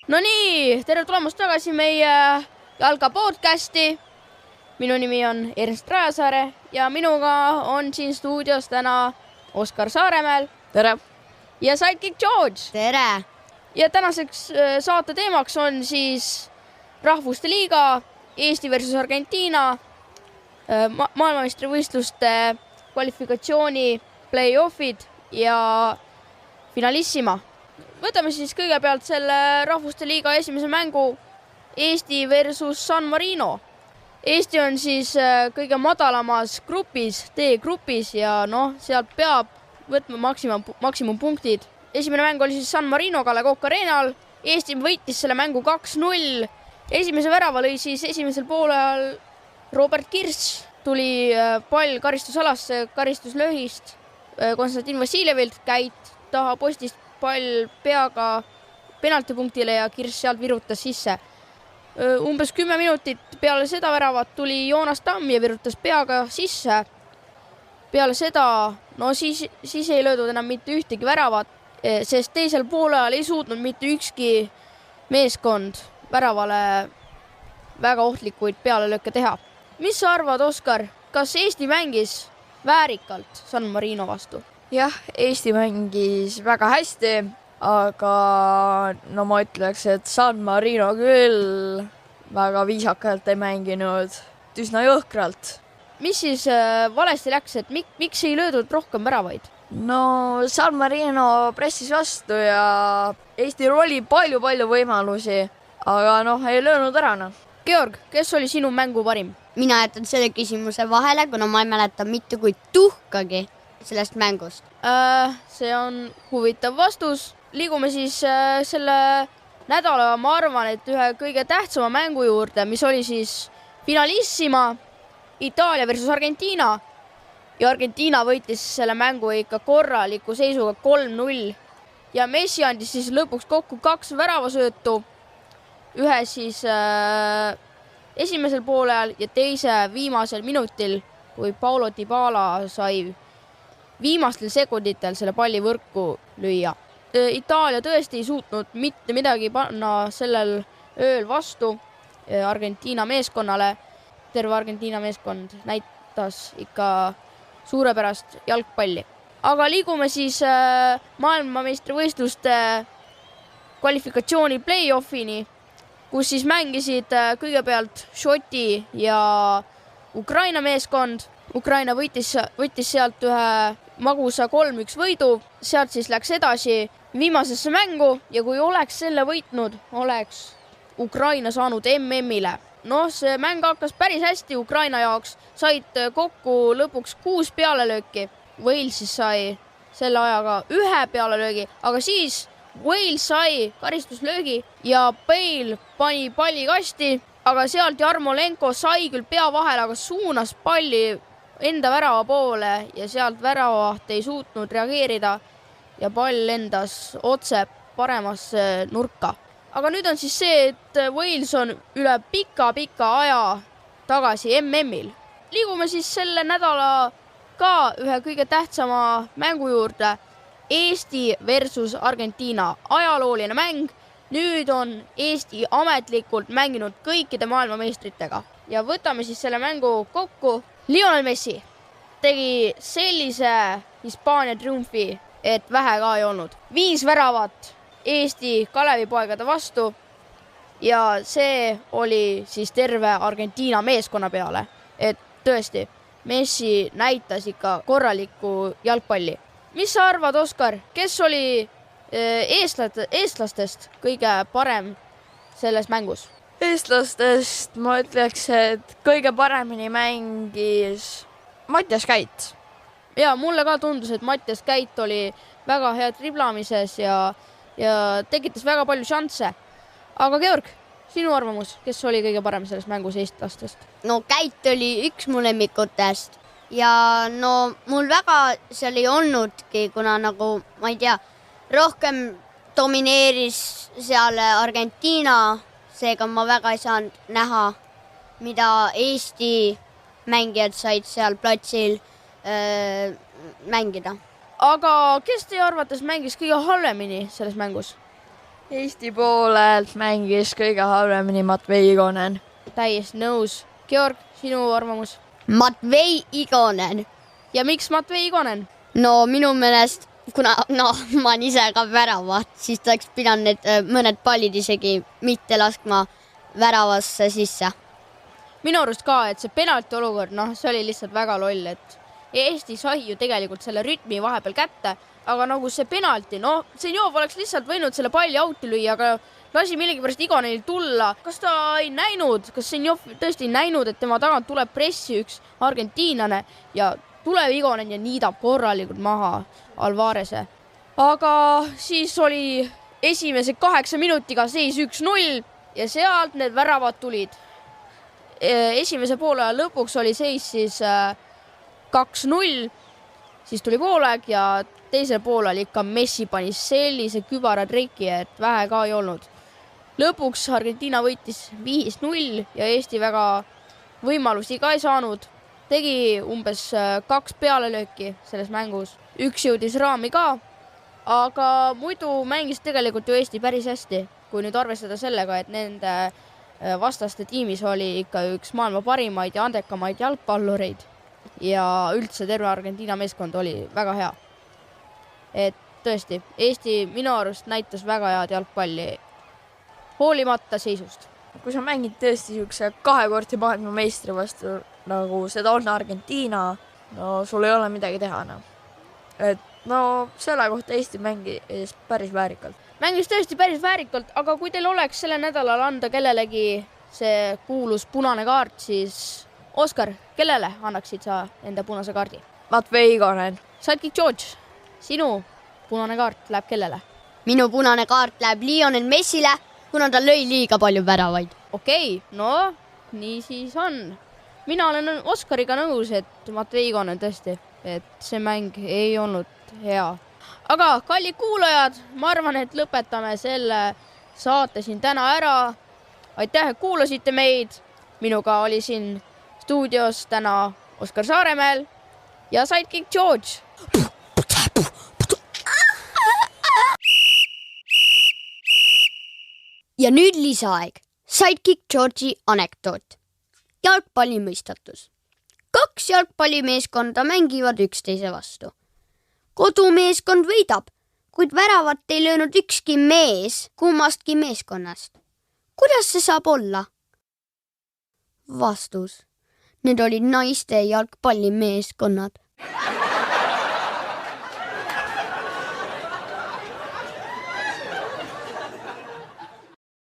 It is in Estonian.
No nii, tere tulemast tagasi meie jalka podcasti. Minu nimi on Ernst Rajasaare ja minuga on siin stuudios täna Oskar Saaremäel. Tere! Ja Sidekick George. Tere! Ja tänaseks saate teemaks on siis Rahvuste Liiga, Eesti versus Argentiina, maailmameistrivõistluste kvalifikatsiooni play-offid ja finalissima. Võtame siis kõigepealt selle Rahvuste Liiga esimese mängu Eesti versus San Marino. Eesti on siis kõige madalamas grupis, D-grupis ja sealt peab võtma maksimumpunktid. Esimene mäng oli siis San Marino A Le Coq Arenal. Eesti võitis selle mängu 2-0. Esimese värava lõi siis esimesel poolel Robert Kirss. Tuli pall karistusalasse karistuslöhist Konstantin Vassiljevilt, käit taha postist, pall peaga penaltipunktile ja Kirss sealt virutas sisse. Umbes 10 minutit peale seda väravat tuli Joonas Tamm ja virutas peaga sisse. Peale seda, siis ei löödud enam mitte ühtegi väravat, sest teisel poolel ei suutnud mitte ükski meeskond väravale väga ohtlikuid pealelööke teha. Mis sa arvad, Oskar, kas Eesti mängis väärikalt San Marino vastu? Jah, Eesti mängis väga hästi, aga ma ütleks, et San Marino küll väga viisakalt ei mänginud, üsna jõhkralt. Mis siis valesti läks, et miks ei löödud rohkem väravaid? San Marino pressis vastu ja Eestil oli palju võimalusi, aga ei löönud ära. Georg, kes oli sinu mängu parim? Mina jätan selle küsimuse vahele, kuna ma ei mäleta mitte kui tuhkagi sellest mängust. See on huvitav vastus. Liigume siis selle nädala, ma arvan, et ühe kõige tähtsama mängu juurde, mis oli siis finalissima Itaalia versus Argentiina. Ja Argentiina võitis selle mängu ikka korraliku seisuga 3-0. Ja Messi andis siis lõpuks kokku 2 väravasöötu. Ühe siis esimesel poolel ja teise viimasel minutil, kui Paulo Dybala sai viimastel sekunditel selle palli võrku lüüa. Itaalia tõesti ei suutnud mitte midagi panna sellel ööl vastu Argentiina meeskonnale. Terve Argentiina meeskond näitas ikka suurepärast jalgpalli. Aga liigume siis maailmameistrivõistluste kvalifikatsiooni play-offini, kus siis mängisid kõigepealt Šoti ja Ukraina meeskond. Ukraina võttis sealt ühe magusa 3-1 võidu, sealt siis läks edasi viimasesse mängu ja kui oleks selle võitnud, oleks Ukraina saanud MM-ile. See mäng hakkas päris hästi Ukraina jaoks, said kokku lõpuks 6 pealelööki. Wales siis sai selle ajaga 1 pealelöögi, aga siis Wales sai karistuslöögi ja Bale pani palli kasti, aga sealt Jarmolenko sai küll pea vahele, aga suunas palli enda värava poole ja sealt väravaht ei suutnud reageerida ja pall lendas otse paremasse nurka. Aga nüüd on siis see, et Wales on üle pika aja tagasi MM-il. Liigume siis selle nädala ka ühe kõige tähtsama mängu juurde. Eesti versus Argentiina, ajalooline mäng. Nüüd on Eesti ametlikult mänginud kõikide maailmameistritega. Ja võtame siis selle mängu kokku. Lionel Messi tegi sellise Hispaania triumfi, et vähe ka ei olnud. 5 väravat Eesti Kalevipoegade vastu ja see oli siis terve Argentiina meeskonna peale. Et tõesti, Messi näitas ikka korralikku jalgpalli. Mis sa arvad, Oskar, kes oli eestlastest kõige parem selles mängus? Eestlastest ma ütleks, et kõige paremini mängis Mattias Käit. Ja mulle ka tundus, et Mattias Käit oli väga hea triblamises ja tekitas väga palju šansse. Aga Georg, sinu arvamus, kes oli kõige parem selles mängus eestlastest? Käit oli üks mu lemmikutest. Ja mul väga seal ei olnudki, kuna ma ei tea, rohkem domineeris seal Argentiina, seega ma väga ei saanud näha, mida Eesti mängijad said seal platsil mängida. Aga kes teie arvates mängis kõige halvemini selles mängus? Eesti poolelt mängis kõige halvemini Matvei Igonen. täiesti nõus. Georg, sinu arvamus? Matvei Igonen. Ja miks Matvei Igonen? No minu meelest, kuna ma olen ise ka väravaht, siis ta oleks pidanud need mõned pallid isegi mitte laskma väravasse sisse. Minu arust ka, et see penalti olukord, see oli lihtsalt väga loll, et Eesti sai ju tegelikult selle rütmi vahepeal kätte, aga nagu see penalti, Senjov oleks lihtsalt võinud selle palli auti lüüa, aga lasi millegipärast Igonenil tulla. Kas ta ei näinud, kas Senjov tõesti ei näinud, et tema tagant tuleb pressi üks argentiinlane ja tuleb Igonen ja niidab korralikult maha Alvarese. Aga siis oli esimese 8 minutiga seis 1-0 ja sealt need väravad tulid. Esimese poole lõpuks oli seis siis 2-0, siis tuli poolaeg ja teisel poolel ikka Messi pani sellise kübaratriki, et vähe ka ei olnud. Lõpuks Argentiina võitis 5-0 ja Eesti väga võimalusi ka ei saanud. Tegi umbes 2 pealelööki selles mängus. 1 jõudis raami ka, aga muidu mängis tegelikult ju Eesti päris hästi, kui nüüd arvestada sellega, et nende vastaste tiimis oli ikka üks maailma parimaid ja andekamaid jalgpallureid ja üldse terve Argentiina meeskond oli väga hea. Et tõesti, Eesti minu arust näitas väga head jalgpalli hoolimata seisust. Kui sa mängid tõesti siukse 2-kordse maailmameistri vastu, nagu seda on Argentiina, sul ei ole midagi teha. Et selle kohta Eesti mängis päris väärikalt. Mängis tõesti päris väärikalt, aga kui teil oleks selle nädalal anda kellelegi see kuulus punane kaart, siis Oskar, kellele annaksid sa enda punase kaardi? Matvei Igonen. Sidekick George, sinu punane kaart läheb kellele? Minu punane kaart läheb Lionel Messile, kuna ta lõi liiga palju väravaid. Okei, nii siis on. Mina olen Oskariga nõus, et Matvei Igonen tõesti, et see mäng ei olnud hea. Aga kallid kuulajad, ma arvan, et lõpetame selle saate siin täna ära. Aitäh, et kuulasite meid. Minuga oli siin stuudios täna Oskar Saaremäel ja Sidekick George. Ja nüüd lisaaeg. Sidekick George'i anekdoot. Jalgpallimõistatus. 2 jalgpallimeeskonda mängivad üksteise vastu. Kodumeeskond võidab, kuid väravat ei löönud ükski mees kummastki meeskonnast. Kuidas see saab olla? Vastus. Need olid naiste jalgpallimeeskonnad.